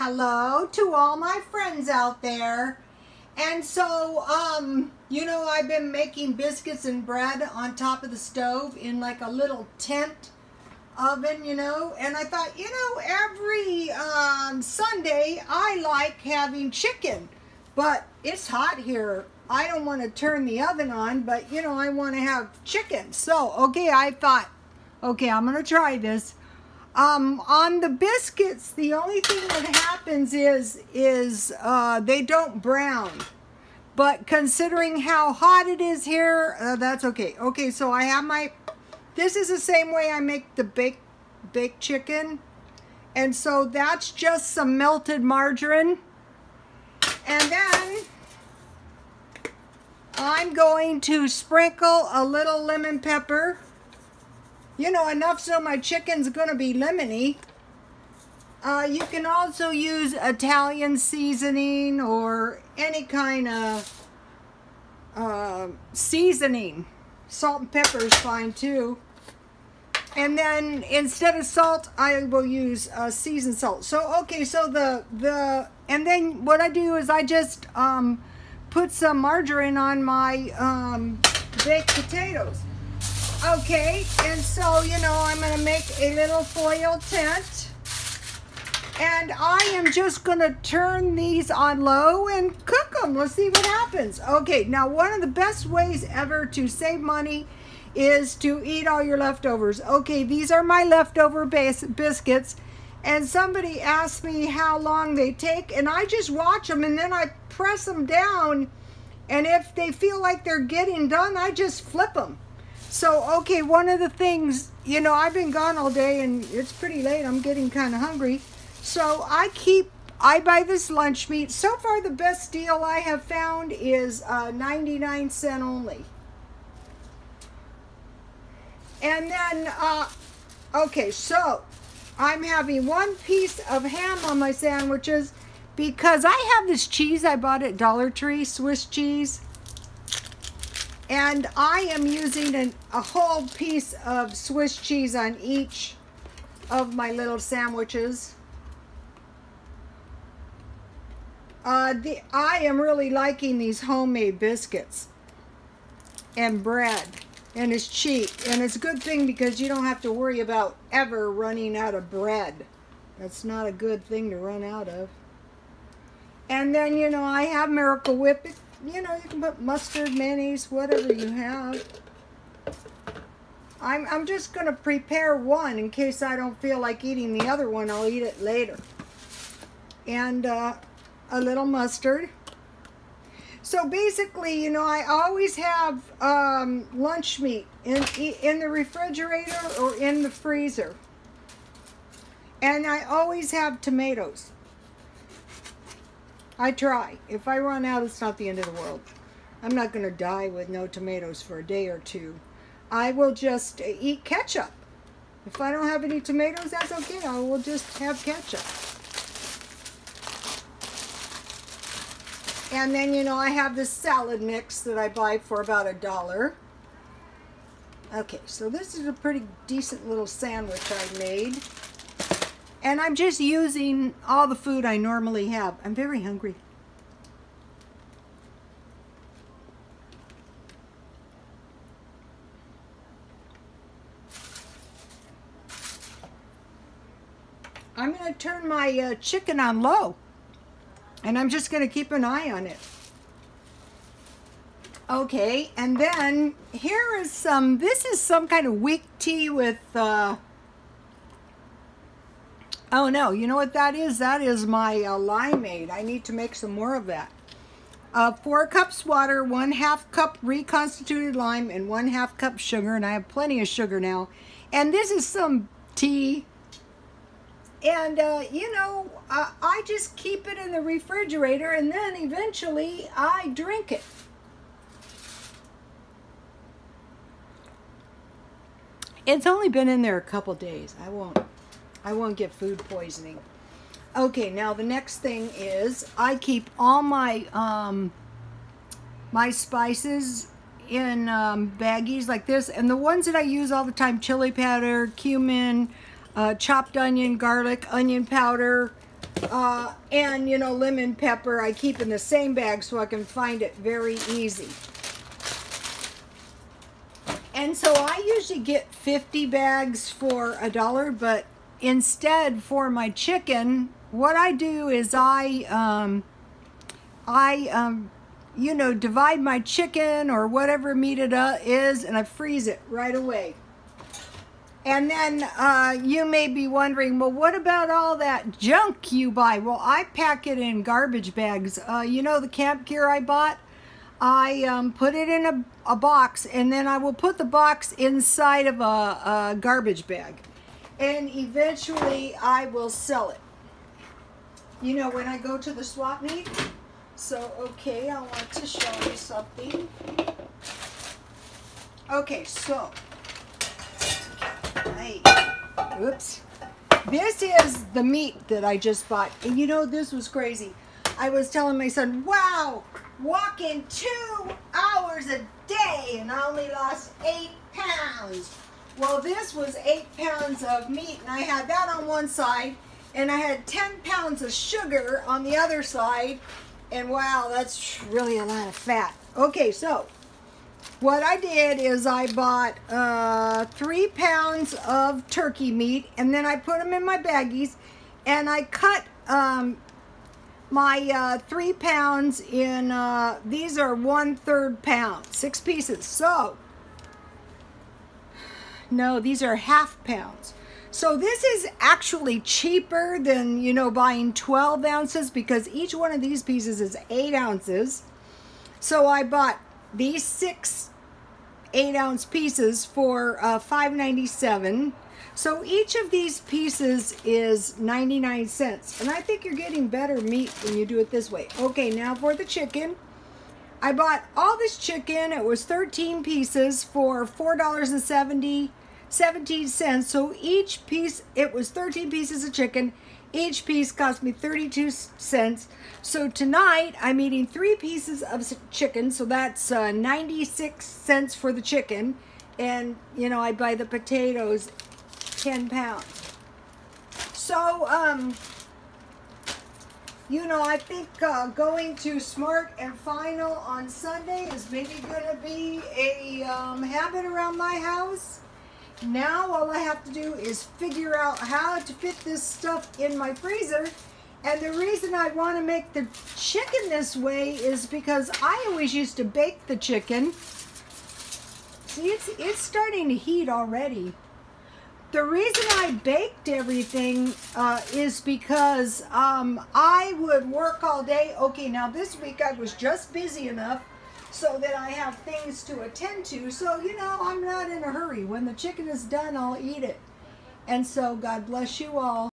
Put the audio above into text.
hello to all my friends out there. And so, you know, I've been making biscuits and bread on top of the stove in like a little tent oven, you know, and I thought, you know, every Sunday I like having chicken, but it's hot here. I don't want to turn the oven on, but you know, I want to have chicken. So, okay, I thought, okay, I'm going to try this. On the biscuits, the only thing that happens is they don't brown. But considering how hot it is here, that's okay. Okay, so I have my, this is the same way I make the baked chicken. And so that's just some melted margarine. And then I'm going to sprinkle a little lemon pepper. You know, enough so my chicken's going to be lemony. You can also use Italian seasoning or any kind of seasoning. Salt and pepper is fine too. And then instead of salt, I will use seasoned salt. So, okay, so and then what I do is I just put some margarine on my baked potatoes. Okay, and so, you know, I'm going to make a little foil tent. And I am just going to turn these on low and cook them. Let's see what happens. Okay, now one of the best ways ever to save money is to eat all your leftovers. Okay, these are my leftover biscuits. And somebody asked me how long they take. And I just watch them and then I press them down. And if they feel like they're getting done, I just flip them. So, okay, one of the things, you know, I've been gone all day and it's pretty late. I'm getting kind of hungry. So I buy this lunch meat. So far, the best deal I have found is 99 cents only. And then, okay, so I'm having one piece of ham on my sandwiches because I have this cheese I bought at Dollar Tree, Swiss cheese. And I am using a whole piece of Swiss cheese on each of my little sandwiches. I am really liking these homemade biscuits and bread. And it's cheap. And it's a good thing because you don't have to worry about ever running out of bread. That's not a good thing to run out of. And then, you know, I have Miracle Whip. You know, you can put mustard, mayonnaise, whatever you have. I'm just going to prepare one in case I don't feel like eating the other one. I'll eat it later. And a little mustard. So basically, you know, I always have lunch meat in the refrigerator or in the freezer. And I always have tomatoes. I try. If I run out, it's not the end of the world. I'm not going to die with no tomatoes for a day or two. I will just eat ketchup. If I don't have any tomatoes, that's okay. I will just have ketchup. And then, you know, I have this salad mix that I buy for about $1. Okay, so this is a pretty decent little sandwich I made. And I'm just using all the food I normally have. I'm very hungry. I'm going to turn my chicken on low. And I'm just going to keep an eye on it. Okay, and then here is some, this is some kind of weak tea with, oh no, you know what that is? That is my limeade. I need to make some more of that. 4 cups water, 1/2 cup reconstituted lime, and 1/2 cup sugar. And I have plenty of sugar now. And this is some tea. And, you know, I just keep it in the refrigerator and then eventually I drink it. It's only been in there a couple days. I won't get food poisoning. Okay, now the next thing is I keep all my my spices in baggies like this, and the ones that I use all the time: chili powder, cumin, chopped onion, garlic, onion powder, And, you know, lemon pepper I keep in the same bag so I can find it very easy. And so I usually get 50 bags for $1, but instead for my chicken, what I do is you know, divide my chicken or whatever meat it is, and I freeze it right away. And then you may be wondering, well, what about all that junk you buy? Well, I pack it in garbage bags. You know the camp gear I bought? I put it in a box, and then I will put the box inside of a garbage bag. And eventually I will sell it. You know, when I go to the swap meet. So, okay, I want to show you something. Okay, so, hey, oops. This is the meat that I just bought. And you know, this was crazy. I was telling my son, wow, walking 2 hours a day and I only lost 8 pounds. Well, this was 8 pounds of meat, and I had that on one side, and I had 10 pounds of sugar on the other side. And wow, that's really a lot of fat. Okay, so what I did is I bought 3 pounds of turkey meat, and then I put them in my baggies, and I cut my 3 pounds in, these are 1/3 pound, 6 pieces. So, no, these are ½ pounds. So this is actually cheaper than, you know, buying 12 ounces because each one of these pieces is 8 ounces. So I bought these 6 8-ounce pieces for $5.97. So each of these pieces is 99 cents. And I think you're getting better meat when you do it this way. Okay, now for the chicken. I bought all this chicken. It was 13 pieces for $4.17. So each piece, it was 13 pieces of chicken. Each piece cost me 32 cents. So tonight I'm eating 3 pieces of chicken. So that's 96 cents for the chicken. And, you know, I buy the potatoes 10 pounds. So, you know, I think going to Smart and Final on Sunday is maybe going to be a habit around my house. Now all I have to do is figure out how to fit this stuff in my freezer. And the reason I want to make the chicken this way is because I always used to bake the chicken. See, it's starting to heat already. The reason I baked everything is because I would work all day. Okay, now this week I was just busy enough so that I have things to attend to. So, you know, I'm not in a hurry. When the chicken is done, I'll eat it. And so, God bless you all.